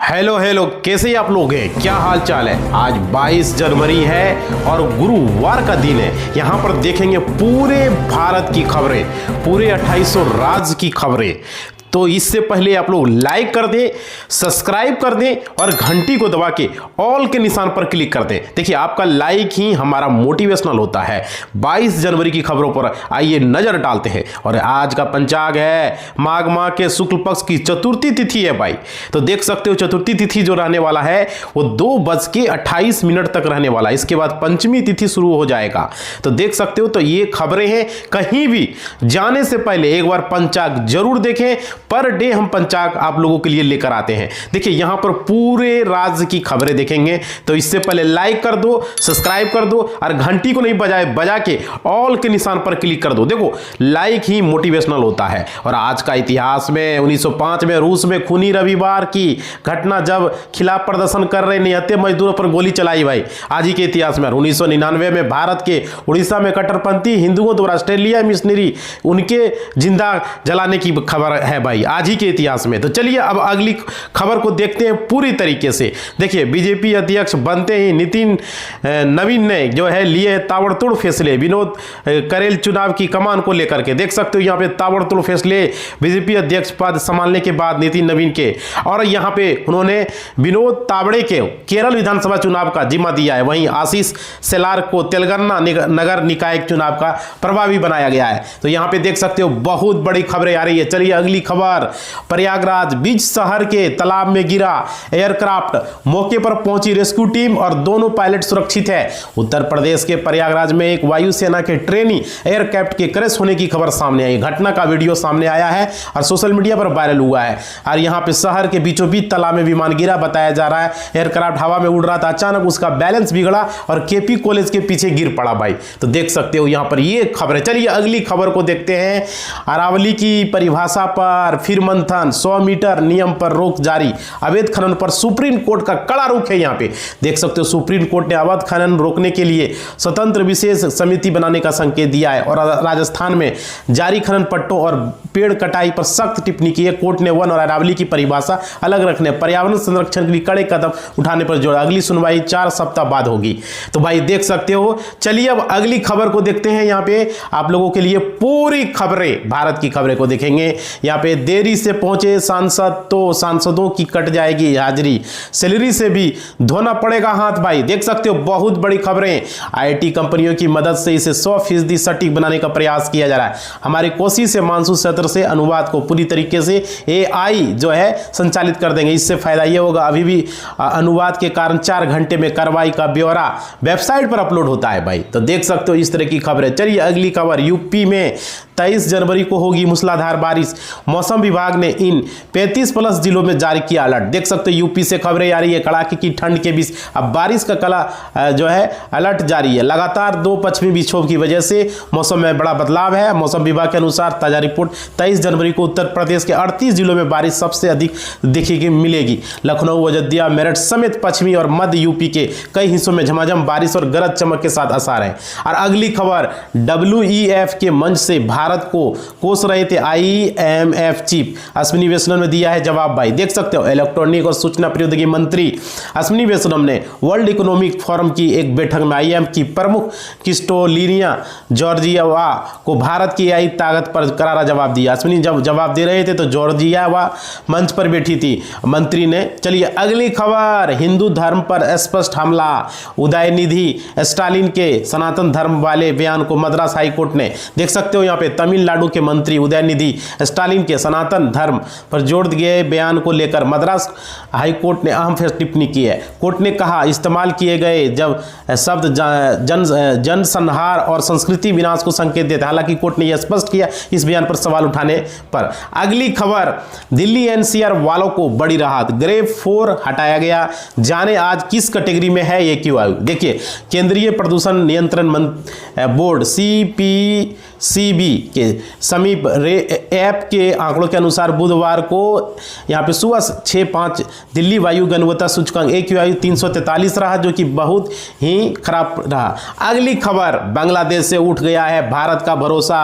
Hello hello, कैसे आप लोग हैं? क्या हाल चाल है? आज 22 जनवरी है और गुरुवार का दिन है। यहाँ पर देखेंगे पूरे भारत की खबरें, पूरे 2800 राज्य की खबरें। तो इससे पहले आप लोग लाइक कर दें, सब्सक्राइब कर दें और घंटी को दबा के ऑल के निशान पर क्लिक कर दें। देखिए, आपका लाइक ही हमारा मोटिवेशनल होता है। 22 जनवरी की खबरों पर आइए नजर डालते हैं। और आज का पंचांग है माघ माह के शुक्ल पक्ष की चतुर्थी तिथि है भाई। तो देख सकते हो चतुर्थी तिथि जो रहने वाला है वो 2:28 तक रहने वाला है। इसके बाद पंचमी तिथि शुरू हो जाएगा। तो देख सकते हो, तो ये खबरें हैं। कहीं भी जाने से पहले एक बार पंचांग जरूर देखें। पर डे हम पंचांग आप लोगों के लिए लेकर आते हैं। देखिए, यहां पर पूरे राज्य की खबरें देखेंगे। तो इससे पहले लाइक कर दो, सब्सक्राइब कर दो और घंटी को नहीं बजा के ऑल के निशान पर क्लिक कर दो। देखो, लाइक ही मोटिवेशनल होता है। और आज का इतिहास में 1905 में रूस में खूनी रविवार की घटना, जब खिलाफ प्रदर्शन कर रहे निहत्थे मजदूरों पर गोली चलाई भाई। आज ही के इतिहास में 1999 में भारत के उड़ीसा में कट्टरपंथी हिंदुओं द्वारा ऑस्ट्रेलिया मिशनरी उनके जिंदा जलाने की खबर है भाई, आज ही के इतिहास में। तो चलिए अब अगली खबर को देखते हैं पूरी तरीके से। देखिए, बीजेपी अध्यक्ष बनते ही नितिन नवीन ने जो है लिए ताबड़तोड़ फैसले विनोद करेल चुनाव की कमान को लेकर के। देख सकते हो यहाँ पे ताबड़तोड़ फैसले बीजेपी अध्यक्ष पद संभालने के बाद नितिन नवीन के। और यहाँ पे उन्होंने विनोद तावड़े के केरल विधानसभा चुनाव का जिम्मा दिया है। वहीं आशीष सेलार को तेलंगाना नगर निकाय चुनाव का प्रभावी बनाया गया है। तो यहाँ पे देख सकते हो बहुत बड़ी खबरें आ रही है। चलिए अगली खबर। प्रयागराज बीच शहर के तालाब में गिरा एयरक्राफ्ट, मौके पर पहुंची रेस्क्यू टीम और दोनों पायलट सुरक्षित है। उत्तर प्रदेश के प्रयागराज में एक वायुसेना के ट्रेनी एयरक्राफ्ट के क्रैश होने की खबर सामने आई। घटना का वीडियो सामने आया है और सोशल मीडिया पर वायरल हुआ है। और यहां पे शहर के बीचों बीच तालाब में विमान गिरा बताया जा रहा है। एयरक्राफ्ट हवा में उड़ रहा था, अचानक उसका बैलेंस बिगड़ा और केपी कॉलेज के पीछे गिर पड़ा भाई। तो देख सकते हो यहां पर ये खबर है। चलिए अगली खबर को देखते हैं। अरावली की परिभाषा पर फिर मंथन, 100 मीटर नियम पर रोक जारी। अवैध खनन पर सुप्रीम कोर्ट का कड़ा रुख है। यहाँ पे देख सकते हो सुप्रीम कोर्ट ने अवैध खनन रोकने के लिए स्वतंत्र विशेष समिति बनाने का संकेत दिया है। और राजस्थान में जारी खनन पट्टों और पेड़ कटाई पर सख्त टिप्पणी की है। कोर्ट ने वन और अरावली की परिभाषा अलग रखने, पर्यावरण संरक्षण के लिए कड़े कदम उठाने पर जोर। अगली सुनवाई 4 सप्ताह बाद होगी। तो भाई देख सकते हो। चलिए अब अगली खबर को देखते हैं। यहाँ पे आप लोगों के लिए पूरी खबरें, भारत की खबरें को देखेंगे। यहाँ पे देरी से पहुंचे सांसद तो सांसदों की कट जाएगी हाजिरी, सैलरी से भी धोना पड़ेगा हाथ भाई। देख सकते हो बहुत बड़ी खबरें। आईटी कंपनियों की मदद से इसे 100% सटीक बनाने का प्रयास किया जा रहा है। हमारी कोशिश से मानसून सत्र से अनुवाद को पूरी तरीके से एआई जो है संचालित कर देंगे। इससे फायदा यह होगा, अभी भी अनुवाद के कारण 4 घंटे में कार्रवाई का ब्यौरा वेबसाइट पर अपलोड होता है भाई। तो देख सकते हो इस तरह की खबरें। चलिए अगली खबर। यूपी में 23 जनवरी को होगी मूसलाधार बारिश। मौसम विभाग ने इन 35+ जिलों में जारी किया अलर्ट। देख सकते हो यूपी से खबरें आ रही है। कड़ाके की ठंड के बीच अब बारिश का कला जो है अलर्ट जारी है। लगातार 2 पश्चिमी विक्षोभ की वजह से मौसम में बड़ा बदलाव है। मौसम विभाग के अनुसार ताजा रिपोर्ट 23 जनवरी को उत्तर प्रदेश के 38 जिलों में बारिश सबसे अधिक देखने मिलेगी। लखनऊ, अयोध्या, मेरठ समेत पश्चिमी और मध्य यूपी के कई हिस्सों में झमाझम बारिश और गरज चमक के साथ आसार है। और अगली खबर, WEF के मंच से भारत को कोस रहे थे IMF चीफ अश्विनी वैष्णव ने दिया है जवाब भाई। देख सकते हो इलेक्ट्रॉनिक और सूचना प्रौद्योगिकी मंत्री अश्विनी वैष्णव ने वर्ल्ड इकोनॉमिक फोरम की एक बैठक में IMF की प्रमुख क्रिस्टोलिना जॉर्जियावा को भारत की AI ताकत पर करारा जवाब दिया। अश्विनी जब जवाब दे रहे थे तो जॉर्जियावा मंच पर बैठी थी मंत्री ने। चलिए अगली खबर। हिंदू धर्म पर स्पष्ट हमला, उदयनिधि स्टालिन के सनातन धर्म वाले बयान को मद्रास हाईकोर्ट ने। देख सकते हो यहाँ पे तमिलनाडु के मंत्री उदयनिधि स्टालिन के सनातन धर्म पर जोड़ दिए बयान को लेकर मद्रास हाईकोर्ट ने अहम टिप्पणी की है। कोर्ट ने कहा इस्तेमाल किए गए जब शब्द जनसंहार और संस्कृति विनाश को संकेत देते। हालांकि कोर्ट ने यह स्पष्ट किया इस बयान पर सवाल उठाने पर। अगली खबर, दिल्ली NCR वालों को बड़ी राहत, ग्रेड 4 हटाया गया। जाने आज किस कैटेगरी में है ये क्यों आयु। देखिए, केंद्रीय प्रदूषण नियंत्रण बोर्ड CPCB के समीप ऐप के आंकड़ों के अनुसार बुधवार को यहाँ पे सुबह 6:05 दिल्ली वायु गुणवत्ता सूचकांक AQI 343 रहा, जो कि बहुत ही खराब रहा। अगली खबर, बांग्लादेश से उठ गया है भारत का भरोसा,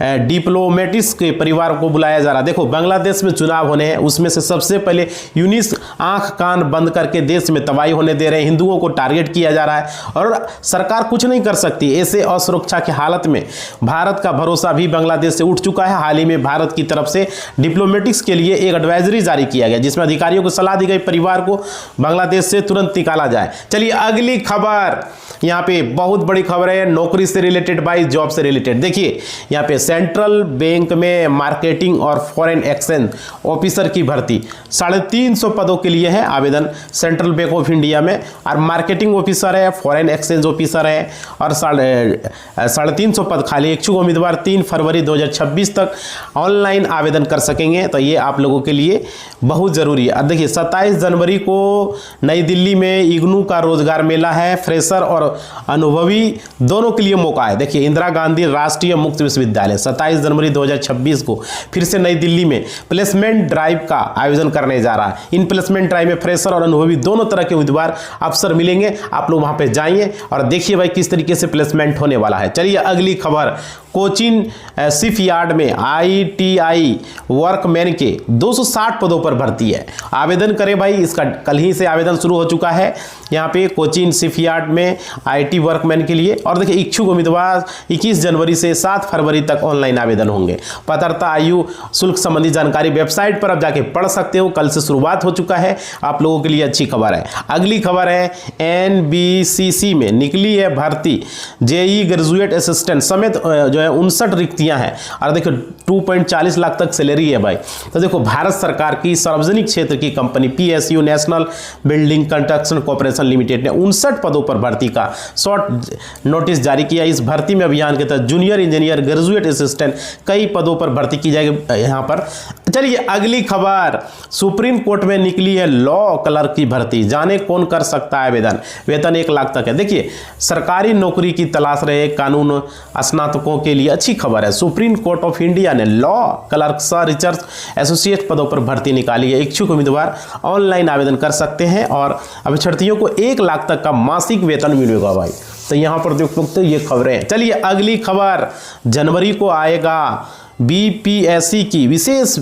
डिप्लोमेटिक्स के परिवार को बुलाया जा रहा। देखो, बांग्लादेश में चुनाव होने हैं, उसमें से सबसे पहले यूनिस आंख कान बंद करके देश में तबाही होने दे रहे हैं, हिंदुओं को टारगेट किया जा रहा है और सरकार कुछ नहीं कर सकती। ऐसे असुरक्षा की हालत में भारत का भरोसा भी बांग्लादेश से उठ चुका है। हाल ही में भारत की तरफ से डिप्लोमेटिक्स के लिए एक एडवाइजरी जारी किया गया, जिसमें अधिकारियों को सलाह दी गई परिवार को बांग्लादेश से तुरंत निकाला जाए। चलिए अगली खबर, यहाँ पे बहुत बड़ी खबर है, नौकरी से रिलेटेड भाई, जॉब से रिलेटेड। देखिए यहाँ पे सेंट्रल बैंक में मार्केटिंग और फॉरेन एक्सचेंज ऑफिसर की भर्ती 350 पदों के लिए है आवेदन सेंट्रल बैंक ऑफ इंडिया में, और मार्केटिंग ऑफिसर है, फॉरेन एक्सचेंज ऑफिसर है, और 350 पद खाली। इच्छुक उम्मीदवार 3 फरवरी 2026 तक ऑनलाइन आवेदन कर सकेंगे। तो ये आप लोगों के लिए बहुत जरूरी है। अब देखिए 27 जनवरी को नई दिल्ली में इग्नू का रोजगार मेला है, फ्रेशर और अनुभवी दोनों के लिए मौका है। देखिए इंदिरा गांधी राष्ट्रीय मुक्त विश्वविद्यालय 27 जनवरी 2026 को फिर से नई दिल्ली में प्लेसमेंट ड्राइव का आयोजन करने जा रहा है। इन प्लेसमेंट ड्राइव में फ्रेशर और अनुभवी दोनों तरह के उम्मीदवार अवसर मिलेंगे। आप लोग वहां पे जाइए और देखिए भाई किस तरीके से प्लेसमेंट होने वाला है। चलिए अगली खबर, कोचिन शिपयार्ड में ITI वर्कमैन के 260 पदों पर भर्ती है। आवेदन करें भाई, इसका कल ही से आवेदन शुरू हो चुका है यहाँ पे कोचिन शिपयार्ड में IT वर्कमैन के लिए। और देखिए इच्छुक उम्मीदवार 21 जनवरी से 7 फरवरी तक ऑनलाइन आवेदन होंगे। पात्रता आयु शुल्क संबंधी जानकारी वेबसाइट पर आप जाके पढ़ सकते हो। कल से शुरुआत हो चुका है, आप लोगों के लिए अच्छी खबर है। अगली खबर है NBCC में निकली है भर्ती, JEE ग्रेजुएट असिस्टेंट समेत जो 59 रिक्तियां हैं, और देखो 2.40 लाख तक सैलरी है भाई। तो देखो भारत सरकार की सार्वजनिक क्षेत्र की company PSU national building construction corporation limited ने 59 पदों पर भर्ती का शॉर्ट नोटिस जारी किया। इस भर्ती में अभियान के तहत जूनियर इंजीनियर, ग्रेजुएट असिस्टेंट कई पदों पर भर्ती की जाएगी यहाँ पर। चलिए अगली खबर, सुप्रीम कोर्ट में निकली है लॉ क्लर्क की भर्ती, जाने कौन कर सकता है आवेदन, वेतन 1 लाख तक है। देखिए सरकारी नौकरी की तलाश रहे कानून स्नातकों के लिए अच्छी खबर है। सुप्रीम कोर्ट ऑफ इंडिया ने लॉ क्लर्क सह रिसर्च एसोसिएट पदों पर भर्ती निकाली है। इच्छुक उम्मीदवार ऑनलाइन आवेदन कर सकते हैं और अभ्यर्थियों को 1 लाख तक का मासिक वेतन मिलेगा भाई। तो यहां पर देख सकते हो ये खबरें। चलिए अगली खबर, जनवरी को आएगा BPSC की विशेष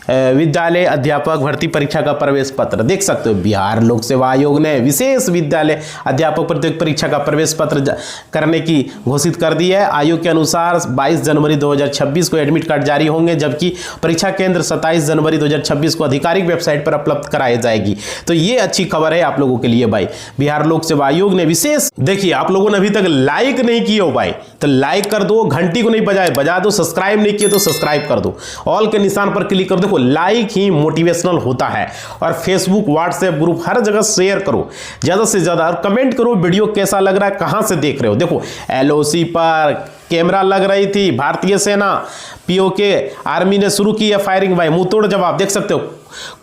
विद्यालय अध्यापक भर्ती परीक्षा का प्रवेश पत्र। देख सकते हो बिहार लोक सेवा आयोग ने विशेष विद्यालय अध्यापक प्रतियोगी परीक्षा का प्रवेश पत्र करने की घोषित कर दी है। आयोग के अनुसार 22 जनवरी 2026 को एडमिट कार्ड जारी होंगे, जबकि परीक्षा केंद्र 27 जनवरी 2026 को आधिकारिक वेबसाइट पर उपलब्ध कराई जाएगी। तो ये अच्छी खबर है आप लोगों के लिए भाई। बिहार लोक सेवा आयोग ने विशेष, देखिए आप लोगों ने अभी तक लाइक नहीं किया हो भाई, तो लाइक कर दो, घंटी को नहीं बजा दो, सब्सक्राइब नहीं किए तो सब्सक्राइब कर दो, ऑल के निशान पर क्लिक कर दो। लाइक ही मोटिवेशनल होता है। और फेसबुक, व्हाट्सएप ग्रुप हर जगह शेयर करो ज्यादा से ज्यादा, और कमेंट करो वीडियो कैसा लग रहा है, कहां से देख रहे हो। देखो LOC पर कैमरा लग रही थी, भारतीय सेना POK आर्मी ने शुरू की है फायरिंग भाई, मुंहतोड़ जवाब। देख सकते हो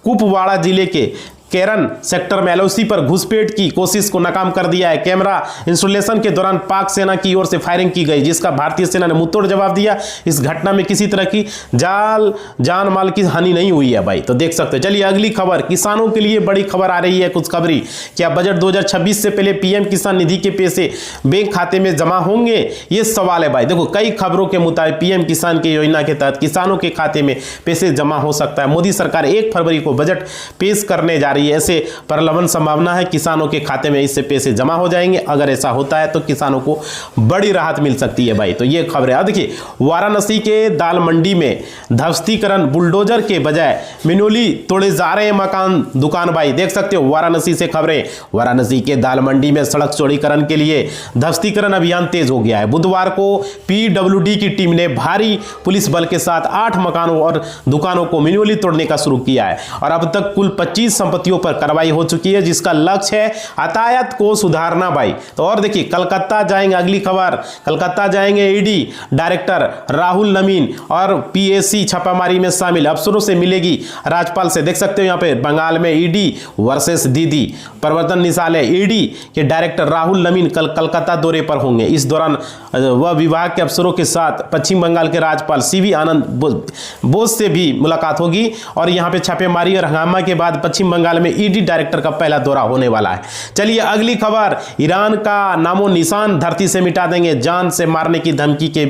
कुपवाड़ा जिले के केरन सेक्टर में LOC पर घुसपैठ की कोशिश को नाकाम कर दिया है। कैमरा इंस्टॉलेशन के दौरान पाक सेना की ओर से फायरिंग की गई, जिसका भारतीय सेना ने मुंहतोड़ जवाब दिया। इस घटना में किसी तरह की जान माल की हानि नहीं हुई है भाई। तो देख सकते हो। चलिए अगली खबर, किसानों के लिए बड़ी खबर आ रही है, कुछ खबरी। क्या बजट 2026 से पहले PM किसान निधि के पैसे बैंक खाते में जमा होंगे, ये सवाल है भाई। देखो कई खबरों के मुताबिक PM किसान की योजना के तहत किसानों के खाते में पैसे जमा हो सकता है। मोदी सरकार 1 फरवरी को बजट पेश करने जा रही है। ऐसे प्रलंबन संभावना है किसानों के खाते में इससे पैसे जमा हो जाएंगे। अगर ऐसा होता है तो किसानों को बड़ी राहत मिल सकती है भाई। तो ये खबर है। देखिए वाराणसी के दाल मंडी में ध्वस्तीकरण, बुलडोजर के बजाय मिनोली तोड़े जा रहे मकान दुकान भाई। देख सकते हो वाराणसी से खबरें। वाराणसी के दाल मंडी में सड़क चौड़ीकरण के लिए ध्वस्तीकरण अभियान तेज हो गया है। बुधवार को PWD की टीम ने भारी पुलिस बल के साथ 8 मकानों और दुकानों को मिनोली तोड़ने का शुरू किया है और अब तक कुल 25 संपत्तियों आरोपियों पर कार्रवाई हो चुकी है, जिसका लक्ष्य है यातायात को सुधारना भाई। तो और देखिए, कलकत्ता जाएंगे, अगली खबर, कलकत्ता जाएंगे ईडी डायरेक्टर राहुल नवीन और पीएसी छापामारी में शामिल, अफसरों से मिलेगी राज्यपाल से। देख सकते हो यहाँ पे बंगाल में ईडी वर्सेस दीदी, प्रवर्तन निदेशालय ईडी के डायरेक्टर राहुल नवीन कल कलकत्ता दौरे पर होंगे। इस दौरान वह विभाग के अफसरों के साथ पश्चिम बंगाल के राज्यपाल सीवी आनंद बोस से भी मुलाकात होगी। और यहाँ पे छापेमारी और हंगामा के बाद पश्चिम बंगाल में ईडी डायरेक्टर का पहला दौरा होने वाला है। चलिए अगली खबर, ईरान का नामो निशान धरती से मिटा देंगे, जान से मारने की धमकी के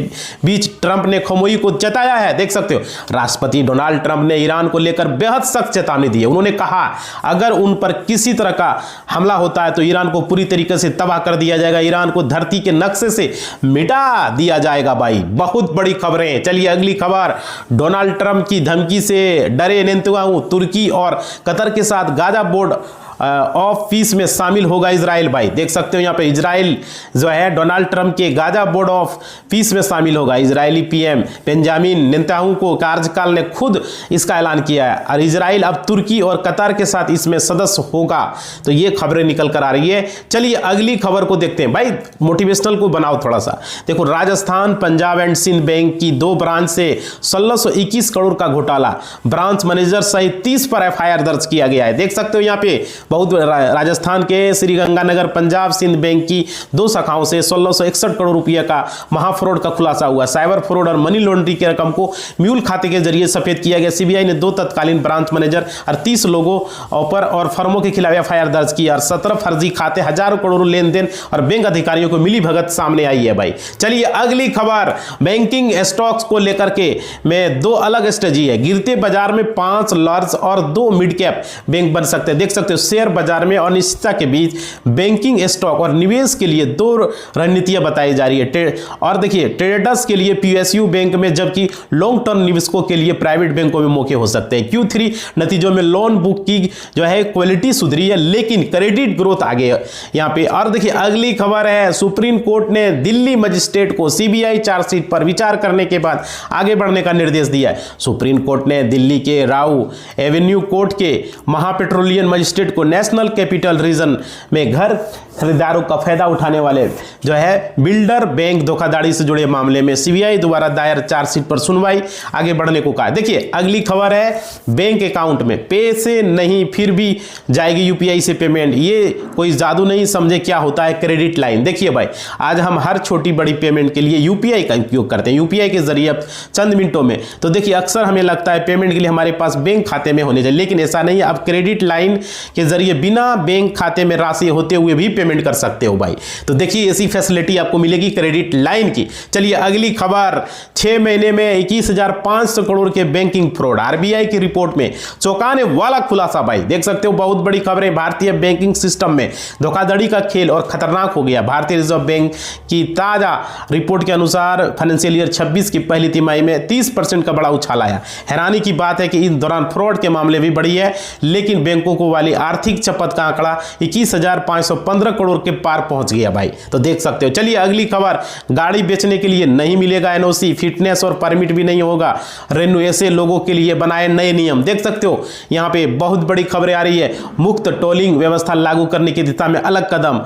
बीच ट्रंप ने खमोई को जताया है। देख सकते हो, राष्ट्रपति डोनाल्ड ट्रंप ने ईरान को लेकर बेहद सख्त चेतावनी दी है। उन्होंने कहा अगर उन पर किसी तरह का हमला होता है तो ईरान को पूरी तरीके से तबाह कर दिया जाएगा, ईरान को धरती के नक्शे से मिटा दिया जाएगा भाई। बहुत बड़ी खबरें। चलिए अगली खबर, डोनाल्ड ट्रंप की धमकी से डरे नेतन्याहू तुर्की और कतर के साथ गाजा बोर्ड ऑफ पीस में शामिल होगा इजराइल भाई। देख सकते हो यहाँ पे इजराइल जो है डोनाल्ड ट्रंप के गाजा बोर्ड ऑफ पीस में शामिल होगा। इजरायली पीएम बेंजामिन नेतन्याहू को कार्यकाल ने खुद इसका ऐलान किया है और इजराइल अब तुर्की और कतार के साथ इसमें सदस्य होगा। तो ये खबरें निकल कर आ रही है। चलिए अगली खबर को देखते हैं भाई, मोटिवेशनल को बनाओ थोड़ा सा। देखो, राजस्थान पंजाब एंड सिंध बैंक की 2 ब्रांच से 1621 करोड़ का घोटाला, ब्रांच मैनेजर सहित 30 पर एफआईआर दर्ज किया गया है। देख सकते हो यहाँ पे बहुत राजस्थान के श्रीगंगानगर पंजाब सिंध बैंक की 2 शाखाओं से 1661 करोड़ रुपए का महाफ्रॉड का खुलासा हुआ। साइबर फ्रॉड और मनी लॉन्ड्रिंग की रकम को म्यूल खाते के जरिए सफेद किया गया। सीबीआई ने 2 तत्कालीन ब्रांच मैनेजर और 30 लोगों पर और फर्मों के खिलाफ एफआईआर दर्ज की और 17 फर्जी खाते, हजारों करोड़ लेनदेन और बैंक अधिकारियों को मिली भगत सामने आई है भाई। चलिए अगली खबर, बैंकिंग स्टॉक्स को लेकर के में 2 अलग स्ट्रेटजी है। गिरते बाजार में 5 लार्ज और 2 मिड कैप बैंक बन सकते हैं। देख सकते हो, शेयर बाजार में अनिश्चितता के बीच बैंकिंग स्टॉक और निवेश के लिए 2 रणनीतियां बताई जा रही है। और देखिए, ट्रेडर्स के लिए पीएसयू बैंक में, जबकि लॉन्ग टर्म निवेशकों के लिए प्राइवेट बैंकों में मौके हो सकते हैं। Q3 नतीजों में लोन बुक की जो है क्वालिटी सुधरी है, लेकिन क्रेडिट ग्रोथ आगे यहां पे। और देखिए अगली खबर है, सुप्रीम कोर्ट ने दिल्ली मजिस्ट्रेट को सीबीआई चार्जशीट पर विचार करने के बाद आगे बढ़ने का निर्देश दिया है। सुप्रीम कोर्ट ने दिल्ली के राउ एवेन्यू कोर्ट के महापेट्रोलियन मजिस्ट्रेट को नेशनल कैपिटल रीजन में घर खरीदारों का फायदा उठाने वाले जो है बिल्डर बैंक धोखाधड़ी से जुड़े मामले में सीबीआई द्वारा दायर चार्जशीट पर सुनवाई आगे बढ़ने को कहा। देखिए अगली खबर है, बैंक अकाउंट में पैसे नहीं फिर भी जाएगी यूपीआई से पेमेंट। ये कोई जादू नहीं, समझे क्या होता है क्रेडिट लाइन। देखिए भाई, आज हम हर छोटी बड़ी पेमेंट के लिए यूपीआई का उपयोग करते हैं, यूपीआई के जरिए चंद मिनटों में। तो देखिए अक्सर हमें लगता है पेमेंट के लिए हमारे पास बैंक खाते में होने चाहिए, लेकिन ऐसा नहीं है। अब क्रेडिट लाइन के जरिए बिना बैंक खाते में राशि होते हुए भी पेमेंट कर सकते हो भाई। तो देखिए ऐसी फैसिलिटी आपको मिलेगी क्रेडिट लाइन की। चलिए अगली खबर, 6 महीने में 21,500 करोड़ के बैंकिंग फ्रॉड, आरबीआई की रिपोर्ट में चौंकाने वाला खुलासा भाई। देख सकते हो बहुत बड़ी खबरें, भारतीय बैंकिंग सिस्टम में धोखाधड़ी का खेल और खतरनाक हो गया। भारतीय रिजर्व बैंक की ताजा रिपोर्ट के अनुसार फाइनेंशियल ईयर 26 की पहली तिमाही में 30% का बड़ा उछाल आया। हैरानी की बात है कि इस दौरान फ्रॉड के मामले भी बढ़ी है, लेकिन बैंकों को वाली आर्थिक चपत का आंकड़ा 21,515 करोड़ के पार पहुंच गया भाई। तो देख सकते हो। चलिए अगली खबर, गाड़ी बेचने के लिए नहीं मिलेगा एनओसी, फिटनेस और परमिट भी नहीं होगा। रेनू ऐसे लोगों के लिए बनाए नए नियम। देख सकते हो यहां पे बहुत बड़ी खबरें आ रही है। मुक्त टोलिंग व्यवस्था लागू करने की दिशा में अलग कदम,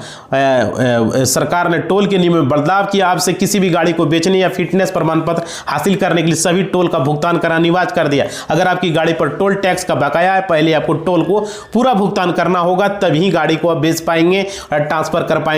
सरकार ने टोल के नियम में बदलाव किया। आपसे किसी भी गाड़ी को बेचने या फिटनेस प्रमाण पत्र हासिल करने के लिए सभी टोल का भुगतान करना अनिवार्य कर दिया। अगर आपकी गाड़ी पर टोल टैक्स का बकाया है, पहले आपको टोल को पूरा भुगतान करना होगा, तभी गाड़ी को आप बेच पाएंगे और ट्रांसफर कर पाएंगे।